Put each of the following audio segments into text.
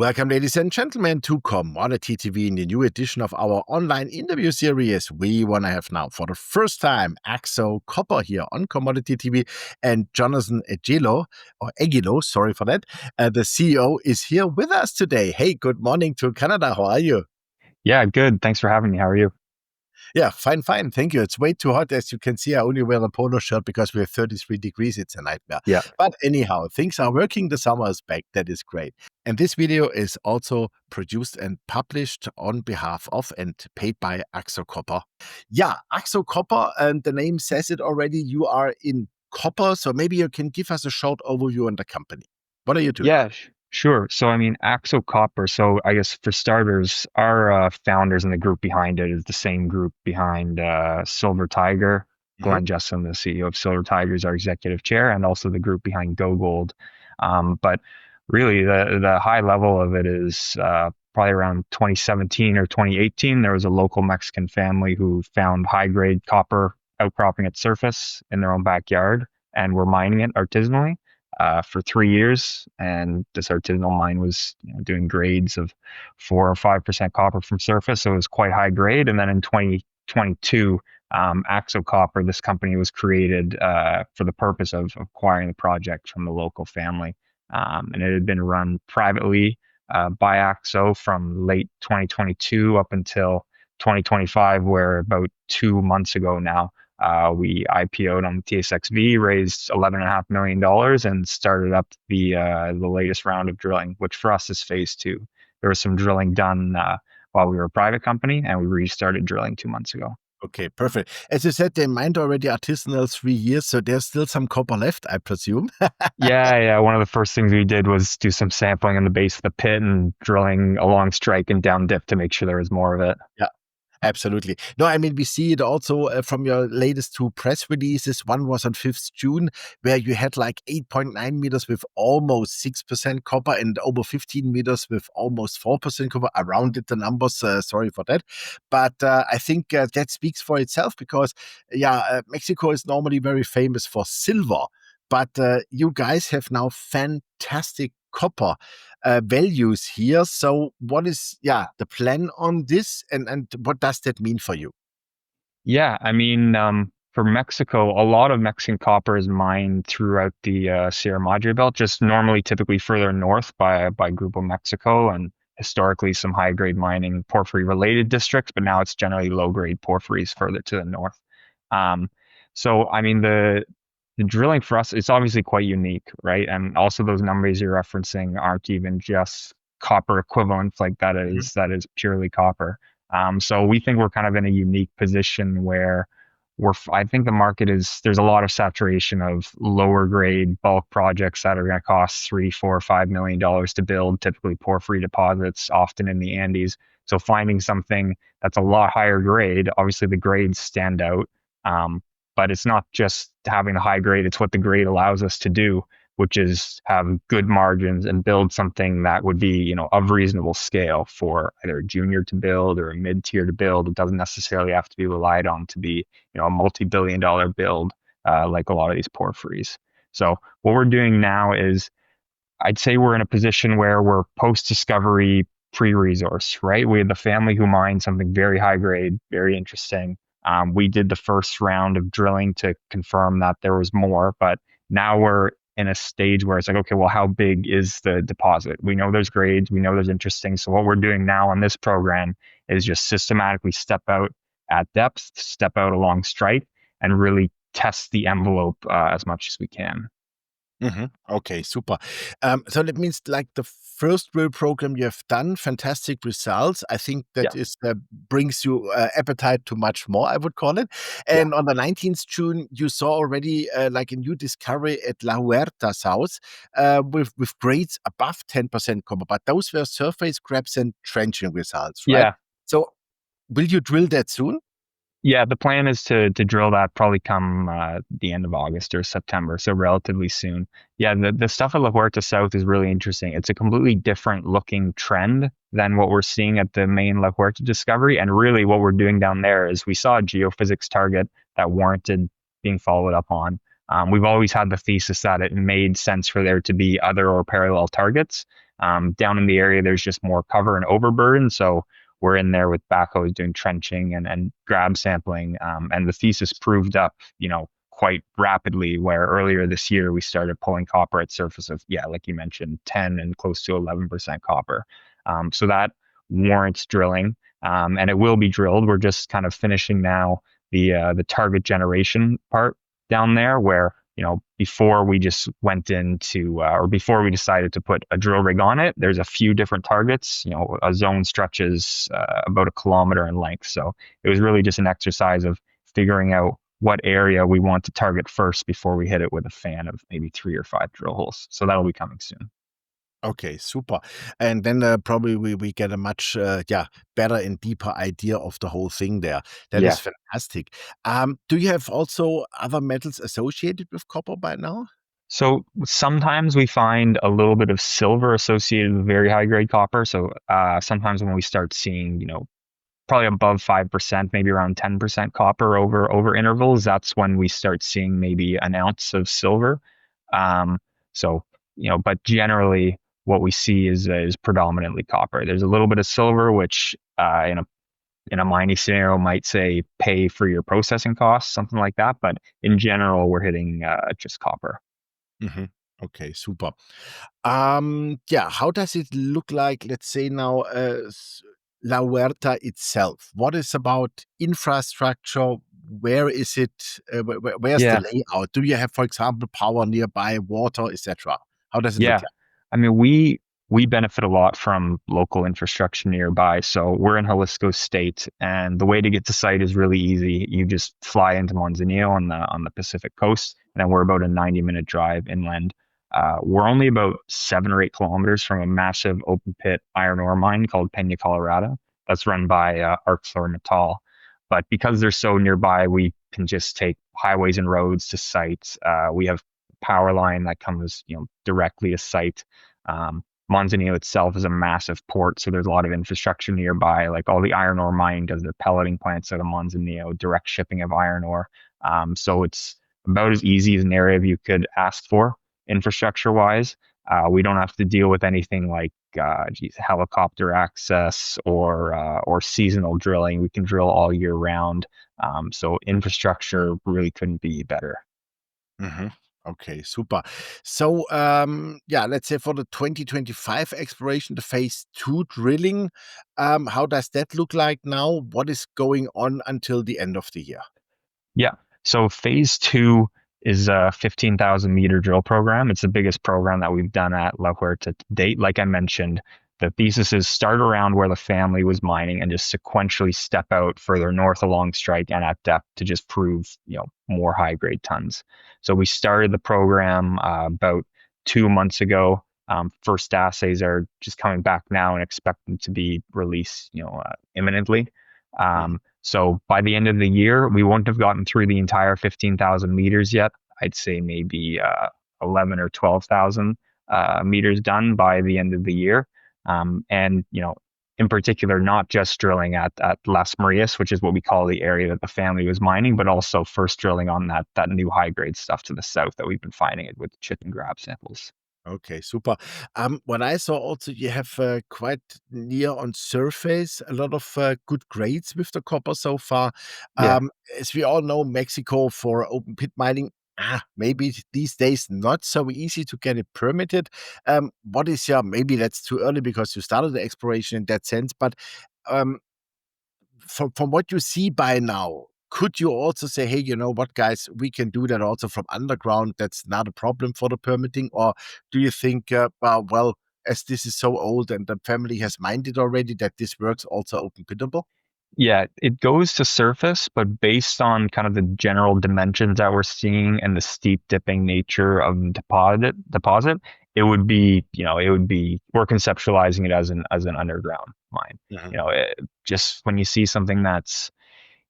Welcome, ladies and gentlemen, to Commodity TV in the new edition of our online interview series. We want to have now, for the first time, Axo Copper here on Commodity TV, and Jonathan Egilo, sorry for that. The CEO is here with us today. Hey, good morning to Canada. How are you? Yeah, good. Thanks for having me. How are you? Yeah, fine. Thank you. It's way too hot. As you can see, I only wear a polo shirt because we have 33 degrees. It's a nightmare. Yeah. But anyhow, things are working. The summer is back. That is great. And this video is also produced and published on behalf of and paid by Axo Copper. Yeah, Axo Copper, and the name says it already. You are in copper. So maybe you can give us a short overview on the company. What are you doing? Yeah, sure. So, Axo Copper. So, I guess for starters, our founders and the group behind it is the same group behind Silver Tiger. Mhm. Glenn Jessom, the CEO of Silver Tiger, is our executive chair, and also the group behind Go Gold. But really, the high level of it is probably around 2017 or 2018. There was a local Mexican family who found high grade copper outcropping at surface in their own backyard, and were mining it artisanally for 3 years. And this artisanal mine was doing grades of 4 or 5% copper from surface. So it was quite high grade. And then in 2022, Axo Copper, this company was created for the purpose of acquiring the project from the local family. And it had been run privately by Axo from late 2022 up until 2025, where about 2 months ago now, we IPO'd on the TSXV, raised $11.5 million, and started up the latest round of drilling, which for us is phase two. There was some drilling done while we were a private company, and we restarted drilling 2 months ago. Okay, perfect. As you said, they mined already artisanal 3 years, so there's still some copper left, I presume. Yeah. One of the first things we did was do some sampling in the base of the pit and drilling along strike and down dip to make sure there was more of it. Yeah. Absolutely. No, I mean, we see it also from your latest two press releases. One was on 5th June, where you had like 8.9 meters with almost 6% copper and over 15 meters with almost 4% copper. I rounded the numbers, sorry for that. But I think that speaks for itself because, Mexico is normally very famous for silver. But you guys have now fantastic copper values here. So what is the plan on this, and what does that mean for you? Yeah, for Mexico, a lot of Mexican copper is mined throughout the Sierra Madre Belt, just normally typically further north by Grupo Mexico, and historically some high grade mining in porphyry related districts, but now it's generally low grade porphyries further to the north. Um, the drilling for us, it's obviously quite unique, right? And also those numbers you're referencing aren't even just copper equivalents, like that is purely copper. So we think we're kind of in a unique position where I think the market there's a lot of saturation of lower grade bulk projects that are going to cost $3, $4, $5 million to build, typically porphyry deposits, often in the Andes. So finding something that's a lot higher grade, obviously the grades stand out. But it's not just having the high grade, it's what the grade allows us to do, which is have good margins and build something that would be, of reasonable scale for either a junior to build or a mid-tier to build. It doesn't necessarily have to be relied on to be, a multi-billion-dollar build like a lot of these porphyries. So what we're doing now is, I'd say we're in a position where we're post-discovery pre-resource, right? We had the family who mined something very high grade, very interesting. We did the first round of drilling to confirm that there was more, but now we're in a stage where it's like, okay, well, how big is the deposit? We know there's grades, we know there's interesting. So what we're doing now on this program is just systematically step out at depth, step out along strike, and really test the envelope as much as we can. Okay, super. So that means like the first drill program you have done, fantastic results. I think that Yeah, is brings you appetite to much more, I would call it. yeah. And on the 19th June, you saw already like a new discovery at La Huerta South with grades above 10% copper, but those were surface grabs and trenching results, right? Yeah. So will you drill that soon? Yeah, the plan is to drill that probably come the end of August or September, so relatively soon. Yeah, the stuff at La Huerta South is really interesting. It's a completely different looking trend than what we're seeing at the main La Huerta discovery. And really what we're doing down there is we saw a geophysics target that warranted being followed up on. We've always had the thesis that it made sense for there to be other or parallel targets. Down in the area, there's just more cover and overburden. So we're in there with backhoes doing trenching and grab sampling. And the thesis proved up, quite rapidly, where earlier this year we started pulling copper at surface of, yeah, like you mentioned, 10 and close to 11% copper. So that warrants drilling, and it will be drilled. We're just kind of finishing now the target generation part down there, where before we just went into or before we decided to put a drill rig on it, there's a few different targets. A zone stretches about a kilometer in length, so it was really just an exercise of figuring out what area we want to target first before we hit it with a fan of maybe 3 or 5 drill holes. So that'll be coming soon. Okay, super. And then probably we get a much better and deeper idea of the whole thing there. That is Yeah. fantastic. Do you have also other metals associated with copper by now? So sometimes we find a little bit of silver associated with very high grade copper. So sometimes when we start seeing, probably above 5%, maybe around 10% copper over intervals, that's when we start seeing maybe an ounce of silver. Um, so but generally what we see is predominantly copper. There's a little bit of silver, which in a mining scenario might say pay for your processing costs, something like that. But in general, we're hitting just copper. Mhm. Okay, super. Yeah, how does it look like, let's say now, La Huerta itself? What is about infrastructure? Where is it? Where's the Yeah. layout? Do you have, for example, power nearby, water, etc.? How does it look Yeah, like? I mean, we benefit a lot from local infrastructure nearby. So we're in Jalisco State, and the way to get to site is really easy. You just fly into Manzanillo on the Pacific coast, and then we're about a 90-minute drive inland. We're only about 7 or 8 kilometers from a massive open pit iron ore mine called Peña Colorada that's run by ArcelorMittal. But because they're so nearby, we can just take highways and roads to sites. We have power line that comes, directly to site. Manzanillo itself is a massive port, so there's a lot of infrastructure nearby. Like all the iron ore mining does their pelleting plants out of Manzanillo, direct shipping of iron ore. So it's about as easy as an area you could ask for infrastructure wise. We don't have to deal with anything like helicopter access or seasonal drilling. We can drill all year round. So infrastructure really couldn't be better. Mhm. Okay, super. So, yeah, let's say for the 2025 exploration, the phase 2 drilling, how does that look like now? What is going on until the end of the year? Yeah. So phase two is a 15,000-meter drill program. It's the biggest program that we've done at La Huerta to date. Like I mentioned, the thesis is start around where the family was mining and just sequentially step out further north along strike and at depth to just prove, more high grade tons. So we started the program about 2 months ago. First assays are just coming back now and expected to be released, imminently. Mhm. So by the end of the year, we won't have gotten through the entire 15,000 meters yet. I'd say maybe 11 or 12,000 meters done by the end of the year. And, in particular, not just drilling at Las Marias, which is what we call the area that the family was mining, but also first drilling on that new high grade stuff to the south that we've been finding it with chip and grab samples. Okay, super. What I saw also, you have quite near on surface a lot of good grades with the copper so far. Yeah. As we all know, Mexico for open pit mining, maybe these days not so easy to get it permitted. What is your, maybe that's too early because you started the exploration in that sense, but um, from what you see by now, could you also say, "Hey, you know what, guys, we can do that also from underground. That's not a problem for the permitting," or do you think, well, as this is so old and the family has mined it already, that this works also open pittable? Yeah, it goes to surface, but based on kind of the general dimensions that we're seeing and the steep dipping nature of the deposit, it would be we're conceptualizing it as an underground mine. Mhm, Just when you see something that's,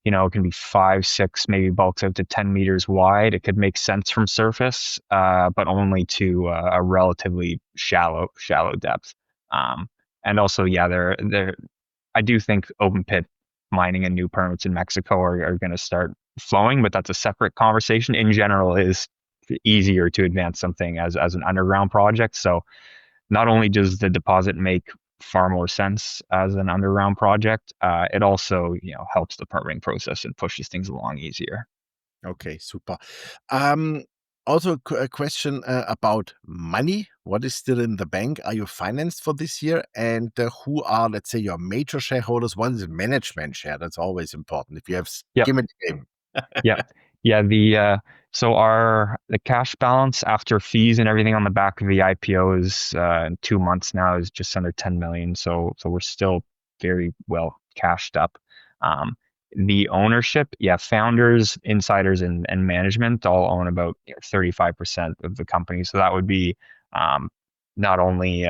it can be 5, 6, maybe bulks out to 10 meters wide, it could make sense from surface, but only to a relatively shallow depth. Um, and also, yeah, there I do think open pit mining and new permits in Mexico are going to start flowing, but that's a separate conversation. In general, it is easier to advance something as an underground project. So not only does the deposit make far more sense as an underground project, it also, helps the permitting process and pushes things along easier. Okay, super. Um, Also, a question about money. What is still in the bank? Are you financed for this year? And who are, let's say, your major shareholders? One is a management share. That's always important. If you have Yep. skin in the game. Yeah. Yeah. So our the cash balance after fees and everything on the back of the IPO is in 2 months now is just under 10 million. So we're still very well cashed up. Um, the ownership, yeah, founders, insiders, and management all own about 35% of the company. So that would be um, not only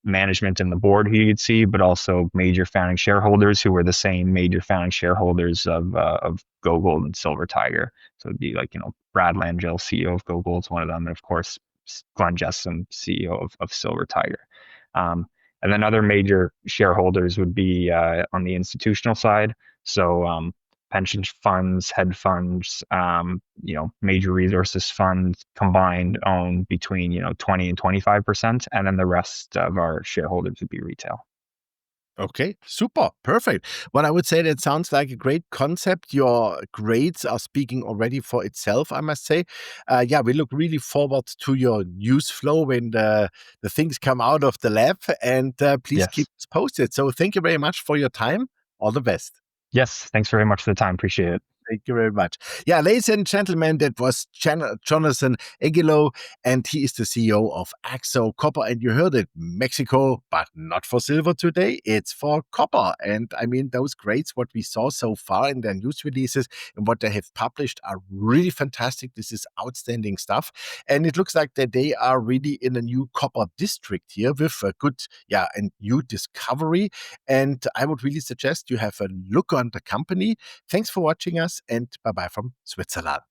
management and the board who you'd see, but also major founding shareholders who were the same major founding shareholders of Go Gold and Silver Tiger. So it'd be like, Brad Langell, CEO of Go Gold, is one of them, and of course Glenn Jessom, CEO of Silver Tiger. And then other major shareholders would be on the institutional side. So pension funds, hedge funds, major resources funds combined own between 20 and 25%, and then the rest of our shareholders would be retail. Okay, super, perfect. Well, I would say that sounds like a great concept. Your grades are speaking already for itself, I must say. Yeah, we look really forward to your news flow when the things come out of the lab, and please keep Yes. us posted. So, thank you very much for your time. All the best. Yes. Thanks very much for the time. Appreciate it. Thank you very much. Yeah, ladies and gentlemen, that was Jonathan Egilo, and he is the CEO of Axo Copper. And you heard it, Mexico, but not for silver today. It's for copper. And I mean, those grades, what we saw so far in their news releases and what they have published are really fantastic. This is outstanding stuff. And it looks like that they are really in a new copper district here with a good, yeah, and new discovery. And I would really suggest you have a look on the company. Thanks for watching us, and bye bye from Switzerland.